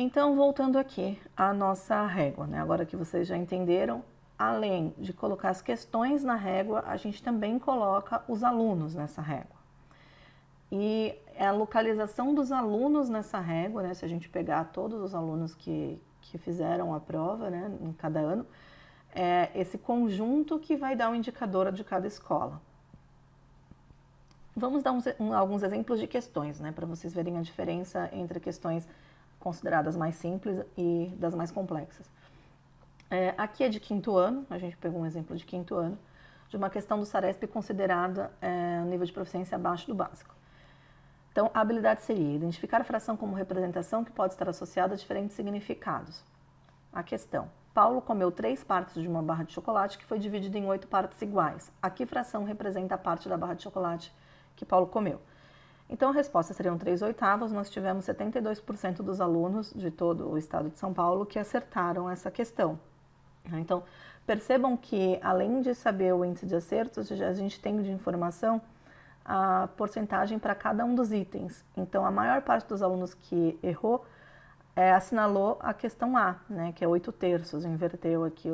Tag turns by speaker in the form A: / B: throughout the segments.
A: Então, voltando aqui à nossa régua, né? Agora que vocês já entenderam, além de colocar as questões na régua, a gente também coloca os alunos nessa régua. E a localização dos alunos nessa régua, né? Se a gente pegar todos os alunos que fizeram a prova, né, em cada ano, é esse conjunto que vai dar o indicador de cada escola. Vamos dar alguns exemplos de questões, né, para vocês verem a diferença entre questões consideradas mais simples e das mais complexas. Aqui é de quinto ano, a gente pegou um exemplo de quinto ano, de uma questão do Saresp considerada nível de proficiência abaixo do básico. Então, a habilidade seria identificar a fração como representação que pode estar associada a diferentes significados. A questão: Paulo comeu 3 partes de uma barra de chocolate que foi dividida em 8 partes iguais. A que fração representa a parte da barra de chocolate que Paulo comeu? Então, a resposta seriam 3/8. Nós tivemos 72% dos alunos de todo o estado de São Paulo que acertaram essa questão. Então, percebam que, além de saber o índice de acertos, a gente tem de informação a porcentagem para cada um dos itens. Então, a maior parte dos alunos que errou assinalou a questão A, né, que é 8/3, inverteu aqui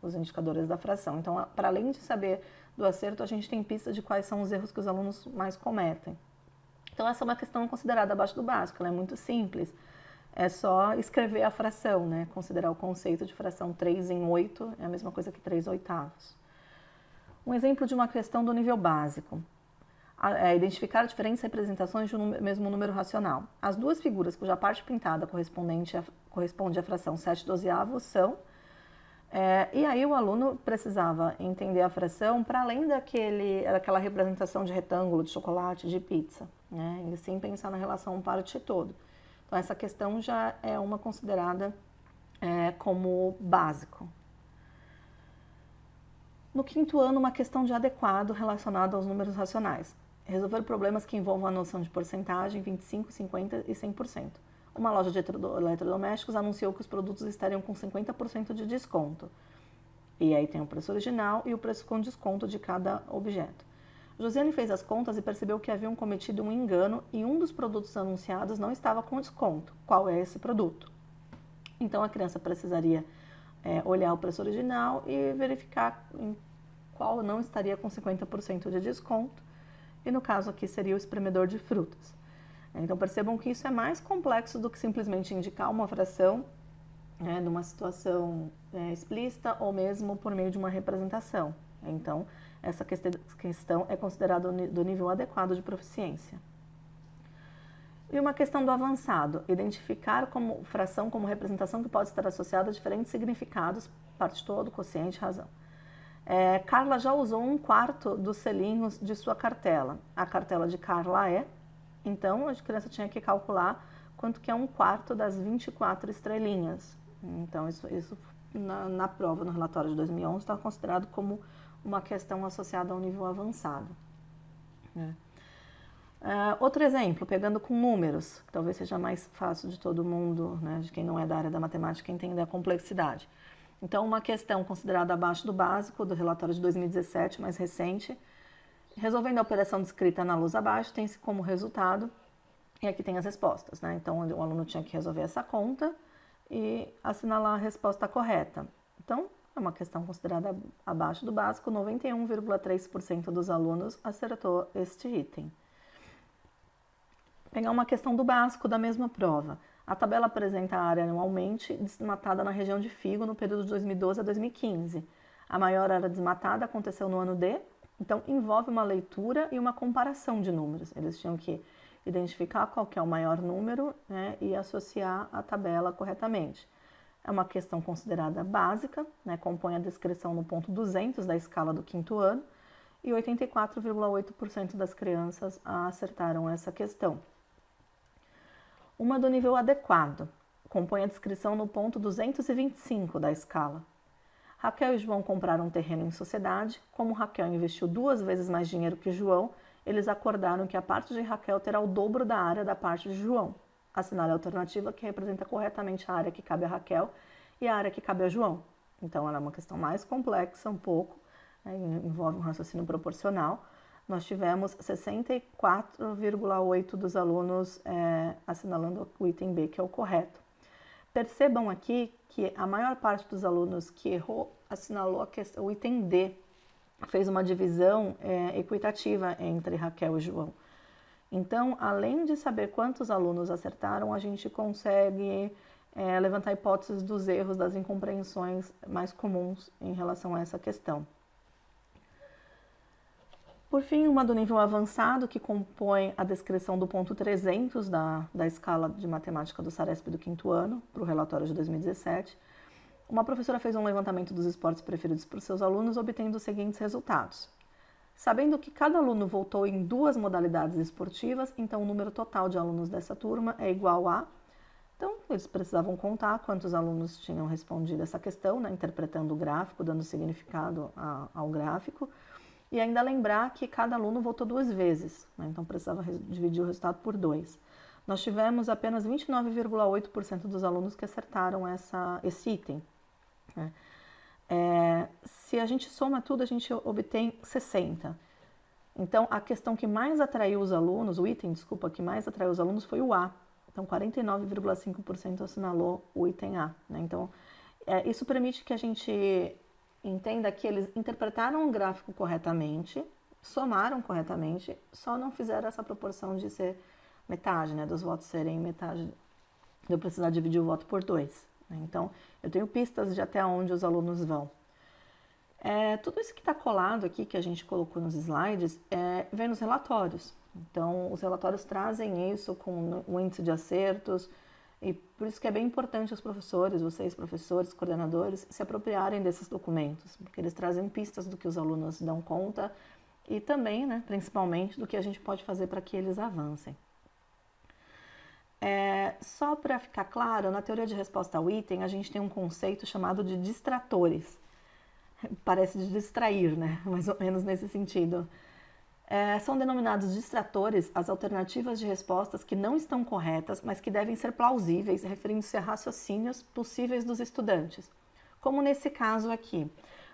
A: os indicadores da fração. Então, para além de saber do acerto, a gente tem pista de quais são os erros que os alunos mais cometem. Então, essa é uma questão considerada abaixo do básico, ela é muito simples. É só escrever a fração, né, considerar o conceito de fração 3 em 8, é a mesma coisa que 3/8. Um exemplo de uma questão do nível básico. Identificar diferentes representações de um mesmo número racional. As duas figuras cuja parte pintada corresponde à fração 7/12 são... e aí o aluno precisava entender a fração para além daquela representação de retângulo, de chocolate, de pizza, né? E sim pensar na relação parte e todo. Então essa questão já é uma considerada como básico. No quinto ano, uma questão de adequado relacionada aos números racionais. Resolver problemas que envolvam a noção de porcentagem, 25%, 50% e 100%. Uma loja de eletrodomésticos anunciou que os produtos estariam com 50% de desconto. E aí tem o preço original e o preço com desconto de cada objeto. Josiane fez as contas e percebeu que haviam cometido um engano e um dos produtos anunciados não estava com desconto. Qual é esse produto? Então a criança precisaria olhar o preço original e verificar em qual não estaria com 50% de desconto. E no caso aqui seria o espremedor de frutas. Então percebam que isso é mais complexo do que simplesmente indicar uma fração numa situação explícita ou mesmo por meio de uma representação. Então essa questão é considerada do nível adequado de proficiência. E uma questão do avançado, identificar como fração como representação que pode estar associada a diferentes significados, parte todo, quociente, razão. Carla já usou 1/4 dos selinhos de sua cartela. A cartela de Carla então a criança tinha que calcular quanto que é 1/4 das 24 estrelinhas. Então isso na prova, no relatório de 2011, está considerado como uma questão associada ao nível avançado. Outro exemplo, pegando com números, que talvez seja mais fácil de todo mundo, né, de quem não é da área da matemática, entender a complexidade. Então, uma questão considerada abaixo do básico, do relatório de 2017, mais recente, resolvendo a operação descrita na luz abaixo, tem-se como resultado, e aqui tem as respostas, né? Então, o aluno tinha que resolver essa conta e assinalar a resposta correta. Então, é uma questão considerada abaixo do básico, 91,3% dos alunos acertou este item. Pegar uma questão do básico da mesma prova. A tabela apresenta a área anualmente desmatada na região de Figo no período de 2012 a 2015. A maior área desmatada aconteceu no ano D, então envolve uma leitura e uma comparação de números. Eles tinham que identificar qual que é o maior número, né, e associar a tabela corretamente. É uma questão considerada básica, né, compõe a descrição no ponto 200 da escala do quinto ano, e 84,8% das crianças acertaram essa questão. Uma do nível adequado, compõe a descrição no ponto 225 da escala. Raquel e João compraram um terreno em sociedade. Como Raquel investiu 2 vezes mais dinheiro que João, eles acordaram que a parte de Raquel terá o dobro da área da parte de João. Assinale a alternativa que representa corretamente a área que cabe a Raquel e a área que cabe a João. Então, ela é uma questão mais complexa um pouco, né, envolve um raciocínio proporcional. Nós tivemos 64,8% dos alunos assinalando o item B, que é o correto. Percebam aqui que a maior parte dos alunos que errou assinalou o item D, fez uma divisão equitativa entre Raquel e João. Então, além de saber quantos alunos acertaram, a gente consegue levantar hipóteses dos erros, das incompreensões mais comuns em relação a essa questão. Por fim, uma do nível avançado, que compõe a descrição do ponto 300 da escala de matemática do SARESP do 5º ano, para o relatório de 2017. Uma professora fez um levantamento dos esportes preferidos por seus alunos, obtendo os seguintes resultados. Sabendo que cada aluno voltou em 2 modalidades esportivas, então o número total de alunos dessa turma é igual a... Então, eles precisavam contar quantos alunos tinham respondido essa questão, né, interpretando o gráfico, dando significado ao gráfico. E ainda lembrar que cada aluno votou 2 vezes, né? Então precisava dividir o resultado por 2. Nós tivemos apenas 29,8% dos alunos que acertaram esse item, né? Se a gente soma tudo, a gente obtém 60. Então, a questão que mais atraiu os alunos, o item, desculpa, que mais atraiu os alunos foi o A. Então, 49,5% assinalou o item A, né? Então, isso permite que a gente entenda que eles interpretaram o gráfico corretamente, somaram corretamente, só não fizeram essa proporção de ser metade, né, dos votos serem metade, de eu precisar dividir o voto por 2. Né? Então, eu tenho pistas de até onde os alunos vão. Tudo isso que está colado aqui, que a gente colocou nos slides, vem nos relatórios. Então, os relatórios trazem isso com o índice de acertos, e por isso que é bem importante os professores, vocês professores, coordenadores, se apropriarem desses documentos, porque eles trazem pistas do que os alunos dão conta e também, né, principalmente, do que a gente pode fazer para que eles avancem. Só para ficar claro, na teoria de resposta ao item, a gente tem um conceito chamado de distratores. Parece de distrair, né? Mais ou menos nesse sentido. São denominados distratores as alternativas de respostas que não estão corretas, mas que devem ser plausíveis, referindo-se a raciocínios possíveis dos estudantes. Como nesse caso aqui.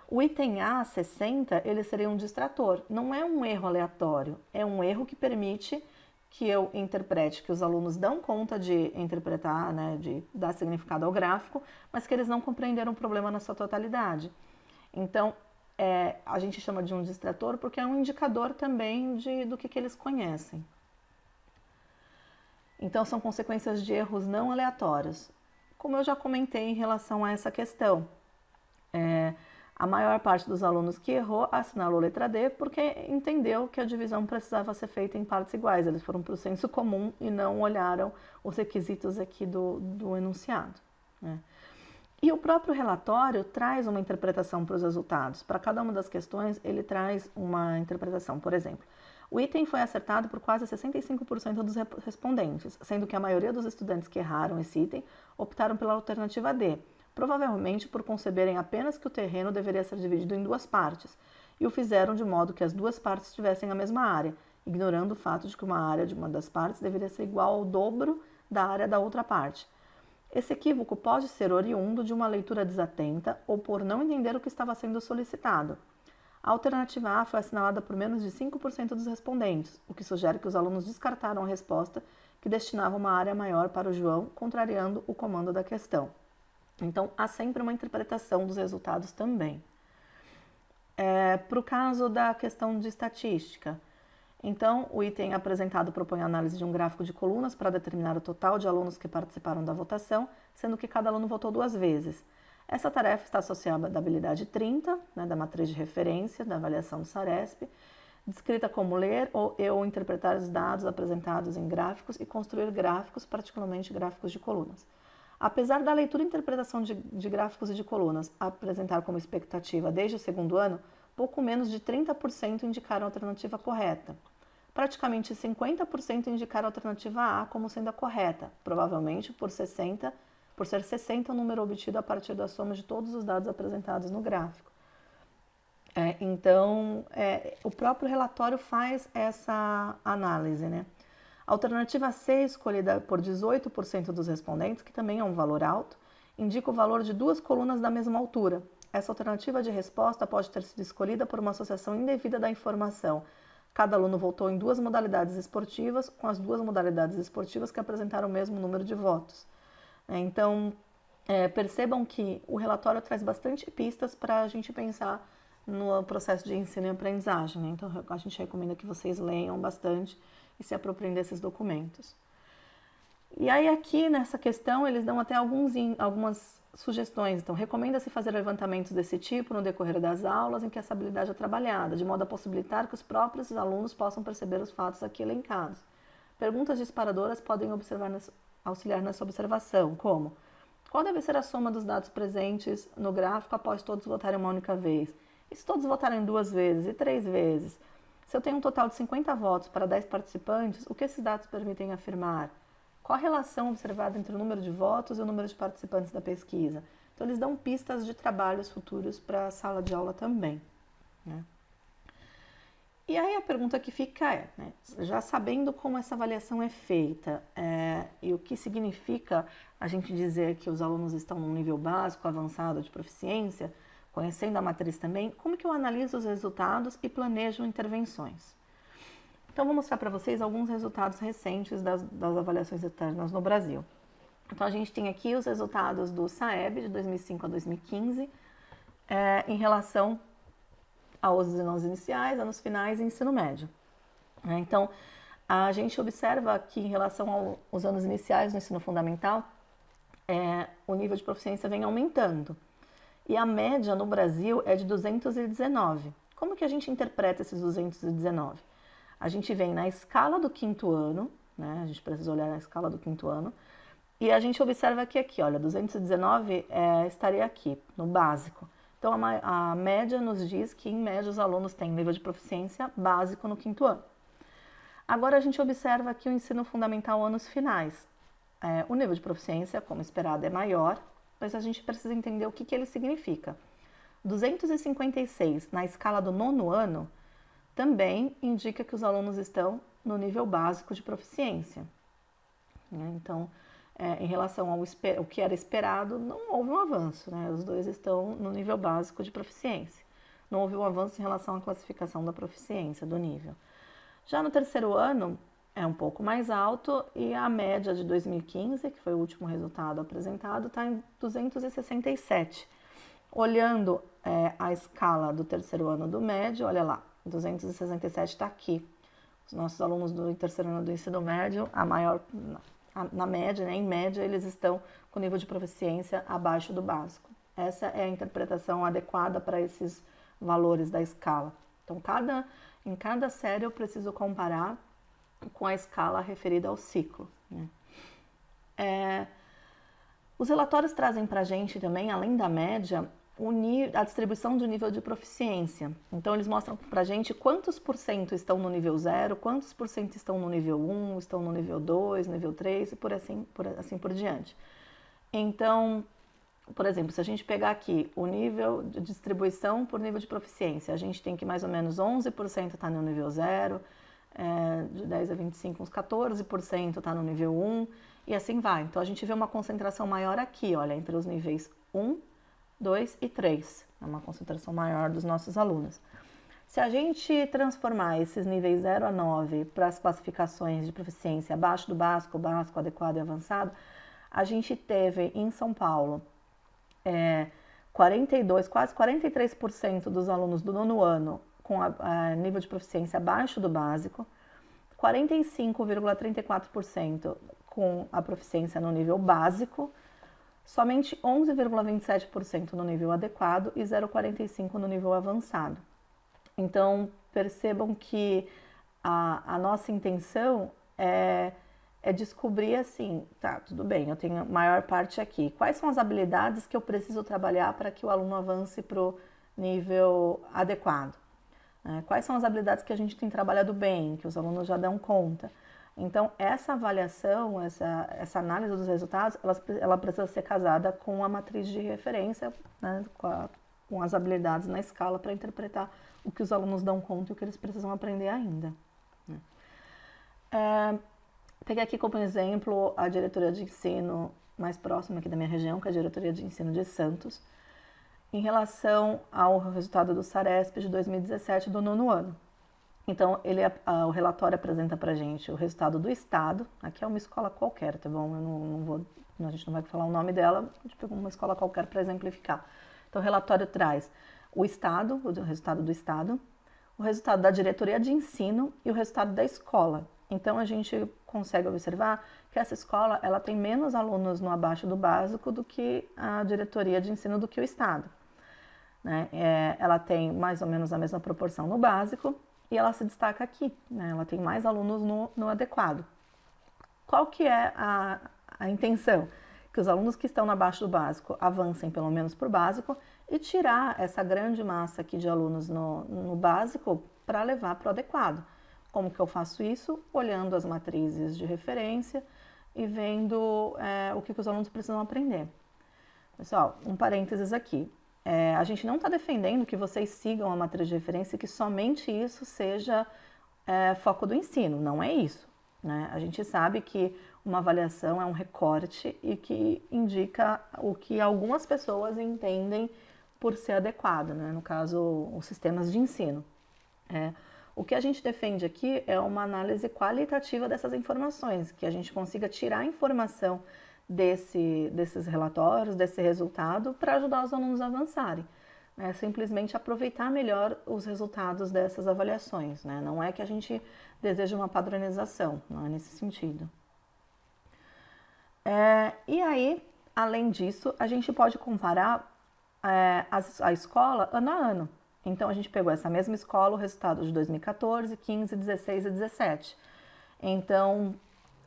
A: O item A, 60, ele seria um distrator. Não é um erro aleatório, é um erro que permite que eu interprete, que os alunos dão conta de interpretar, né, de dar significado ao gráfico, mas que eles não compreenderam o problema na sua totalidade. Então, a gente chama de um distrator porque é um indicador também do que eles conhecem. Então, são consequências de erros não aleatórios. Como eu já comentei em relação a essa questão, a maior parte dos alunos que errou assinalou a letra D porque entendeu que a divisão precisava ser feita em partes iguais. Eles foram para o senso comum e não olharam os requisitos aqui do enunciado, né? E o próprio relatório traz uma interpretação para os resultados. Para cada uma das questões, ele traz uma interpretação. Por exemplo, o item foi acertado por quase 65% dos respondentes, sendo que a maioria dos estudantes que erraram esse item optaram pela alternativa D, provavelmente por conceberem apenas que o terreno deveria ser dividido em 2 partes, e o fizeram de modo que as 2 partes tivessem a mesma área, ignorando o fato de que uma área de uma das partes deveria ser igual ao dobro da área da outra parte. Esse equívoco pode ser oriundo de uma leitura desatenta ou por não entender o que estava sendo solicitado. A alternativa A foi assinalada por menos de 5% dos respondentes, o que sugere que os alunos descartaram a resposta que destinava uma área maior para o João, contrariando o comando da questão. Então, há sempre uma interpretação dos resultados também. Para o caso da questão de estatística, então, o item apresentado propõe a análise de um gráfico de colunas para determinar o total de alunos que participaram da votação, sendo que cada aluno votou 2 vezes. Essa tarefa está associada à habilidade 30, né, da matriz de referência, da avaliação do SARESP, descrita como ler ou interpretar os dados apresentados em gráficos e construir gráficos, particularmente gráficos de colunas. Apesar da leitura e interpretação de gráficos e de colunas apresentar como expectativa desde o 2º ano, pouco menos de 30% indicaram a alternativa correta. Praticamente 50% indicaram a alternativa A como sendo a correta, provavelmente por ser 60 o número obtido a partir da soma de todos os dados apresentados no gráfico. Então, o próprio relatório faz essa análise, né? A alternativa C, escolhida por 18% dos respondentes, que também é um valor alto, indica o valor de 2 colunas da mesma altura. Essa alternativa de resposta pode ter sido escolhida por uma associação indevida da informação. Cada aluno votou em 2 modalidades esportivas, com as 2 modalidades esportivas que apresentaram o mesmo número de votos. Então, percebam que o relatório traz bastante pistas para a gente pensar no processo de ensino e aprendizagem, né? Então a gente recomenda que vocês leiam bastante e se apropriem desses documentos. E aí aqui nessa questão eles dão até algumas sugestões. Então recomenda-se fazer levantamentos desse tipo no decorrer das aulas em que essa habilidade é trabalhada, de modo a possibilitar que os próprios alunos possam perceber os fatos aqui elencados. Perguntas disparadoras podem auxiliar nessa observação, como: qual deve ser a soma dos dados presentes no gráfico após todos votarem uma única vez? E se todos votarem 2 vezes e 3 vezes? Se eu tenho um total de 50 votos para 10 participantes, o que esses dados permitem afirmar? Qual a relação observada entre o número de votos e o número de participantes da pesquisa? Então, eles dão pistas de trabalhos futuros para a sala de aula também, né? E aí a pergunta que fica é, né, já sabendo como essa avaliação é feita e o que significa a gente dizer que os alunos estão num nível básico, avançado de proficiência, conhecendo a matriz também, como que eu analiso os resultados e planejo intervenções? Então, vou mostrar para vocês alguns resultados recentes das avaliações externas no Brasil. Então, a gente tem aqui os resultados do SAEB de 2005 a 2015 em relação aos anos iniciais, anos finais e ensino médio. Então, a gente observa que em relação aos anos iniciais no ensino fundamental, o nível de proficiência vem aumentando. E a média no Brasil é de 219. Como que a gente interpreta esses 219? A gente vem na escala do 5º ano, né? A gente precisa olhar a escala do 5º ano, e a gente observa que aqui, olha, 219 estaria aqui, no básico. Então, a média nos diz que, em média, os alunos têm nível de proficiência básico no 5º ano. Agora, a gente observa aqui o ensino fundamental anos finais. O nível de proficiência, como esperado, é maior, mas a gente precisa entender o que ele significa. 256 na escala do 9º ano também indica que os alunos estão no nível básico de proficiência. Então, em relação ao que era esperado, não houve um avanço, né? Os dois estão no nível básico de proficiência. Não houve um avanço em relação à classificação da proficiência, do nível. Já no 3º ano, é um pouco mais alto e a média de 2015, que foi o último resultado apresentado, está em 267. Olhando a escala do 3º ano do médio, olha lá, 267 está aqui. Os nossos alunos do 3º ano do ensino médio, na média, né, em média, eles estão com nível de proficiência abaixo do básico. Essa é a interpretação adequada para esses valores da escala. Então, em cada série eu preciso comparar com a escala referida ao ciclo, né? Os relatórios trazem para a gente também, além da média, a distribuição do nível de proficiência. Então, eles mostram para a gente quantos por cento estão no nível 0, quantos por cento estão no nível 1, estão no nível 2, nível 3 e por assim por diante. Então, por exemplo, se a gente pegar aqui o nível de distribuição por nível de proficiência, a gente tem que mais ou menos 11% está no nível 0, de 10 a 25, uns 14% está no nível 1 e assim vai. Então, a gente vê uma concentração maior aqui, olha, entre os níveis 1, 2 e 3, é uma concentração maior dos nossos alunos. Se a gente transformar esses níveis 0 a 9 para as classificações de proficiência abaixo do básico, adequado e avançado, a gente teve em São Paulo 42, quase 43% dos alunos do 9º ano com nível de proficiência abaixo do básico, 45,34% com a proficiência no nível básico, somente 11,27% no nível adequado e 0,45% no nível avançado. Então, percebam que a nossa intenção é descobrir assim, tá, tudo bem, eu tenho a maior parte aqui. Quais são as habilidades que eu preciso trabalhar para que o aluno avance para o nível adequado? Quais são as habilidades que a gente tem trabalhado bem, que os alunos já dão conta? Então, essa avaliação, essa análise dos resultados, ela precisa ser casada com a matriz de referência, né, com as habilidades na escala para interpretar o que os alunos dão conta e o que eles precisam aprender ainda, né? Peguei aqui como exemplo a diretoria de ensino mais próxima aqui da minha região, que é a diretoria de ensino de Santos, em relação ao resultado do SARESP de 2017 do 9º ano. Então, o relatório apresenta para a gente o resultado do estado. Aqui é uma escola qualquer, tá bom? A gente não vai falar o nome dela, a gente pegou uma escola qualquer para exemplificar. Então, o relatório traz o estado, o resultado do estado, o resultado da diretoria de ensino e o resultado da escola. Então, a gente consegue observar que essa escola ela tem menos alunos no abaixo do básico do que a diretoria de ensino, do que o estado. Né? Ela tem mais ou menos a mesma proporção no básico e ela se destaca aqui, né? Ela tem mais alunos no adequado. Qual que é a intenção? Que os alunos que estão abaixo do básico avancem pelo menos para o básico e tirar essa grande massa aqui de alunos no básico para levar para o adequado. Como que eu faço isso? Olhando as matrizes de referência e vendo o que os alunos precisam aprender. Pessoal, um parênteses aqui. A gente não está defendendo que vocês sigam a matriz de referência e que somente isso seja foco do ensino, não é isso. Né? A gente sabe que uma avaliação é um recorte e que indica o que algumas pessoas entendem por ser adequado, né? No caso, os sistemas de ensino. O que a gente defende aqui é uma análise qualitativa dessas informações, que a gente consiga tirar informação desses relatórios, desse resultado, para ajudar os alunos a avançarem. Simplesmente aproveitar melhor os resultados dessas avaliações. Né? Não é que a gente deseja uma padronização, não é nesse sentido. E aí, além disso, a gente pode comparar a escola ano a ano. Então, a gente pegou essa mesma escola, o resultado de 2014, 15, 16 e 17. Então,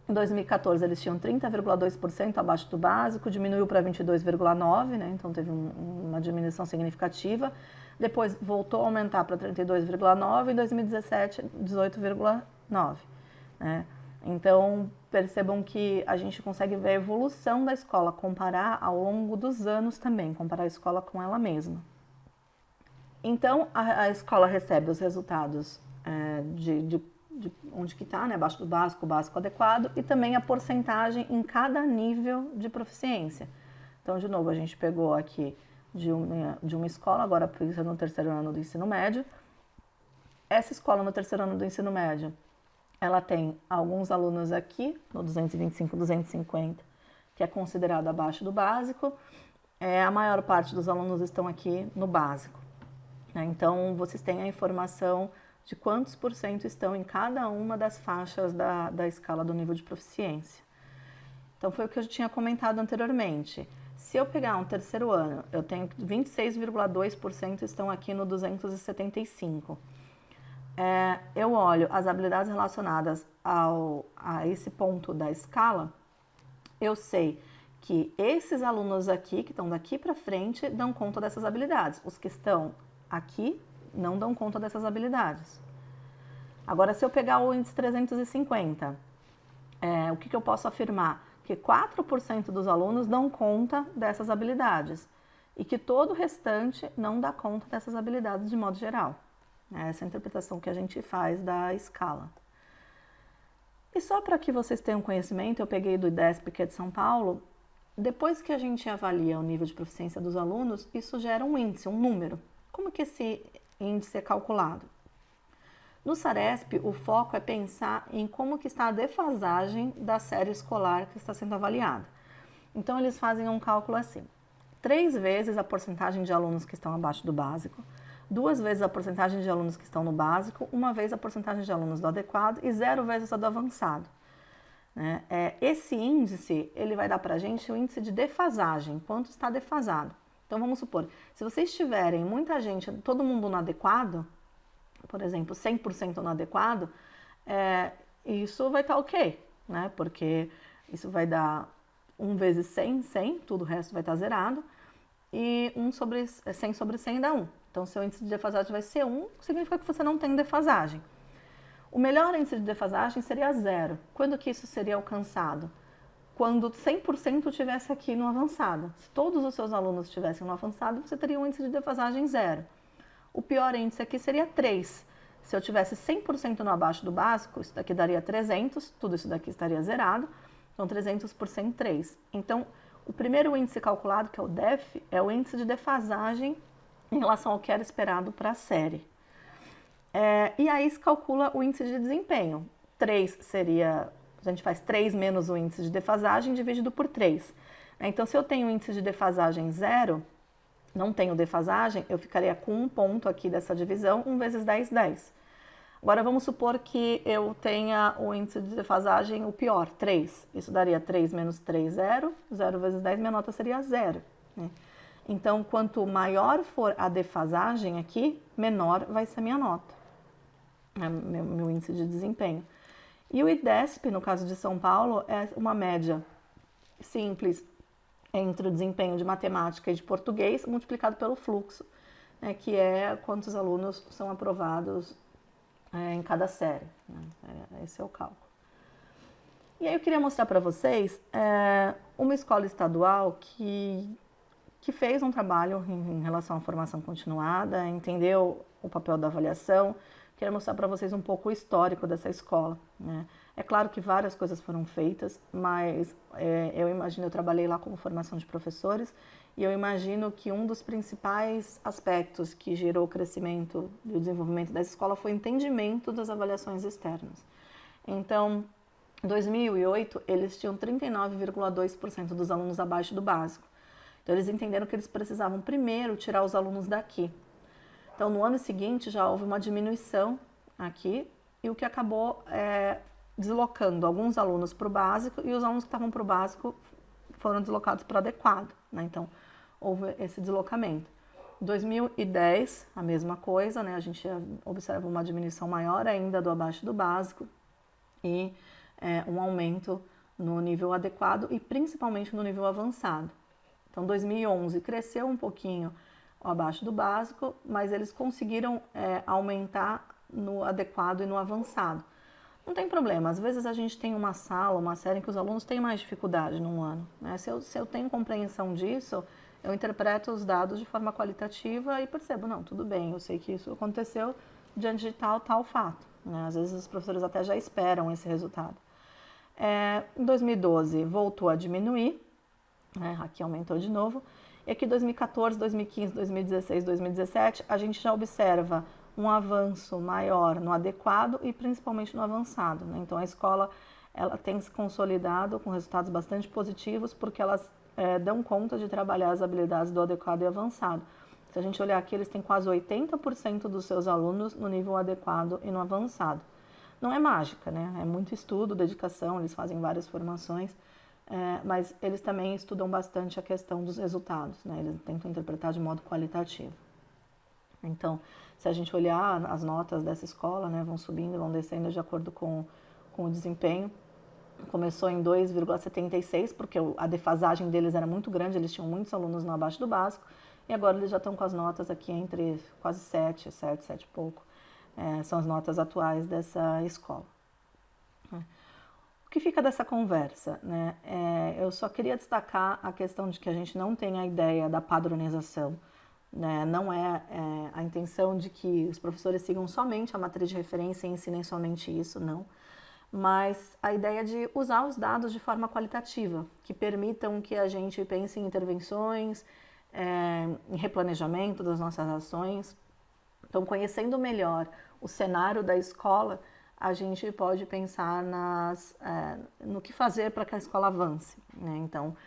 A: em 2014, eles tinham 30,2% abaixo do básico, diminuiu para 22,9%, né? Então teve uma diminuição significativa. Depois voltou a aumentar para 32,9%, em 2017, 18,9%. Né? Então, percebam que a gente consegue ver a evolução da escola, comparar ao longo dos anos também, comparar a escola com ela mesma. Então, a escola recebe os resultados de onde que está, né, abaixo do básico, o básico adequado, e também a porcentagem em cada nível de proficiência. Então, de novo, a gente pegou aqui de uma escola, agora pensa no terceiro ano do ensino médio. Essa escola no terceiro ano do ensino médio, ela tem alguns alunos aqui, no 225, 250, que é considerado abaixo do básico. A maior parte dos alunos estão aqui no básico. Né? Então, vocês têm a informação de quantos por cento estão em cada uma das faixas da escala do nível de proficiência. Então, foi o que eu já tinha comentado anteriormente. Se eu pegar um terceiro ano, eu tenho 26,2% estão aqui no 275. Eu olho as habilidades relacionadas a esse ponto da escala, eu sei que esses alunos aqui, que estão daqui para frente, dão conta dessas habilidades. Os que estão aqui não dão conta dessas habilidades. Agora, se eu pegar o índice 350, o que eu posso afirmar? Que 4% dos alunos dão conta dessas habilidades e que todo o restante não dá conta dessas habilidades de modo geral. Essa é a interpretação que a gente faz da escala. E só para que vocês tenham conhecimento, eu peguei do IDESP, que é de São Paulo. Depois que a gente avalia o nível de proficiência dos alunos, isso gera um índice, um número. Como que esse índice é calculado? No SARESP, o foco é pensar em como que está a defasagem da série escolar que está sendo avaliada. Então, eles fazem um cálculo assim: 3 vezes a porcentagem de alunos que estão abaixo do básico, 2 vezes a porcentagem de alunos que estão no básico, 1 vez a porcentagem de alunos do adequado e 0 vezes a do avançado. Esse índice, ele vai dar para a gente o índice de defasagem, quanto está defasado. Então, vamos supor, se vocês tiverem muita gente, todo mundo no adequado, por exemplo, 100% no adequado, isso vai estar ok, né? Porque isso vai dar 1 vezes 100, 100, tudo o resto vai estar zerado, e 100 sobre 100 dá 1. Então, seu índice de defasagem vai ser 1, significa que você não tem defasagem. O melhor índice de defasagem seria 0. Quando que isso seria alcançado? Quando 100% estivesse aqui no avançado. Se todos os seus alunos estivessem no avançado, você teria um índice de defasagem 0. O pior índice aqui seria 3. Se eu tivesse 100% no abaixo do básico, isso daqui daria 300, tudo isso daqui estaria zerado. Então, 300 por 100, 3. Então, o primeiro índice calculado, que é o DEF, é o índice de defasagem em relação ao que era esperado para a série. E aí se calcula o índice de desempenho. 3 seria, a gente faz 3 menos o índice de defasagem dividido por 3. Então, se eu tenho índice de defasagem 0, não tenho defasagem, eu ficaria com um ponto aqui dessa divisão, 1 vezes 10, 10. Agora, vamos supor que eu tenha o índice de defasagem, o pior, 3. Isso daria 3 menos 3, 0. 0 vezes 10, minha nota seria 0. Né? Então, quanto maior for a defasagem aqui, menor vai ser a minha nota, meu índice de desempenho. E o IDESP, no caso de São Paulo, é uma média simples entre o desempenho de matemática e de português multiplicado pelo fluxo, né, que é quantos alunos são aprovados em cada série. Né? Esse é o cálculo. E aí eu queria mostrar para vocês uma escola estadual que fez um trabalho em relação à formação continuada, entendeu o papel da avaliação. Queria mostrar para vocês um pouco o histórico dessa escola. Né? É claro que várias coisas foram feitas, mas eu trabalhei lá como formação de professores, e eu imagino que um dos principais aspectos que gerou o crescimento e o desenvolvimento dessa escola foi o entendimento das avaliações externas. Então, em 2008, eles tinham 39,2% dos alunos abaixo do básico. Então, eles entenderam que eles precisavam primeiro tirar os alunos daqui. Então, no ano seguinte, já houve uma diminuição aqui, e o que acabou deslocando alguns alunos para o básico, e os alunos que estavam para o básico foram deslocados para o adequado. Né? Então, houve esse deslocamento. Em 2010, a mesma coisa, né? A gente observa uma diminuição maior ainda do abaixo do básico e um aumento no nível adequado e principalmente no nível avançado. Então, 2011 cresceu um pouquinho abaixo do básico, mas eles conseguiram aumentar no adequado e no avançado. Não tem problema, às vezes a gente tem uma sala, uma série em que os alunos têm mais dificuldade num ano. Né? Se eu tenho compreensão disso, eu interpreto os dados de forma qualitativa e percebo, não, tudo bem, eu sei que isso aconteceu diante de tal fato. Né? Às vezes os professores até já esperam esse resultado. Em 2012 voltou a diminuir, né? Aqui aumentou de novo. E aqui 2014, 2015, 2016, 2017, a gente já observa um avanço maior no adequado e principalmente no avançado. Né? Então, a escola ela tem se consolidado com resultados bastante positivos porque elas dão conta de trabalhar as habilidades do adequado e avançado. Se a gente olhar aqui, eles têm quase 80% dos seus alunos no nível adequado e no avançado. Não é mágica, né? É muito estudo, dedicação, eles fazem várias formações, mas eles também estudam bastante a questão dos resultados, né? Eles tentam interpretar de modo qualitativo. Então, se a gente olhar as notas dessa escola, né, vão subindo, vão descendo de acordo com o desempenho. Começou em 2,76, porque a defasagem deles era muito grande, eles tinham muitos alunos no abaixo do básico, e agora eles já estão com as notas aqui entre quase 7 e pouco. São as notas atuais dessa escola. O que fica dessa conversa? Né? Eu só queria destacar a questão de que a gente não tem a ideia da padronização. Né? Não é a intenção de que os professores sigam somente a matriz de referência e ensinem somente isso, não. Mas a ideia de usar os dados de forma qualitativa, que permitam que a gente pense em intervenções, em replanejamento das nossas ações. Então, conhecendo melhor o cenário da escola, a gente pode pensar no que fazer para que a escola avance. Né? Então,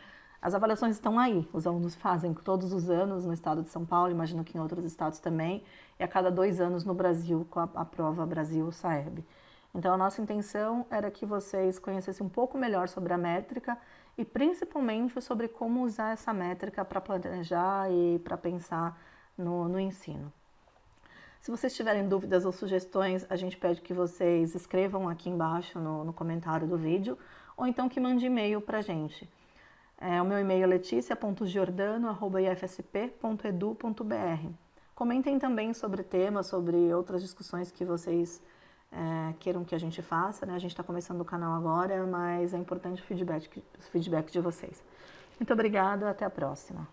A: as avaliações estão aí, os alunos fazem todos os anos no estado de São Paulo, imagino que em outros estados também, e a cada 2 anos no Brasil, com a prova Brasil-Saeb. Então, a nossa intenção era que vocês conhecessem um pouco melhor sobre a métrica e principalmente sobre como usar essa métrica para planejar e para pensar no ensino. Se vocês tiverem dúvidas ou sugestões, a gente pede que vocês escrevam aqui embaixo no comentário do vídeo, ou então que mande e-mail para a gente. O meu e-mail é leticia.giordano@ifsp.edu.br. Comentem também sobre temas, sobre outras discussões que vocês queiram que a gente faça. Né? A gente está começando o canal agora, mas é importante o feedback de vocês. Muito obrigada, até a próxima.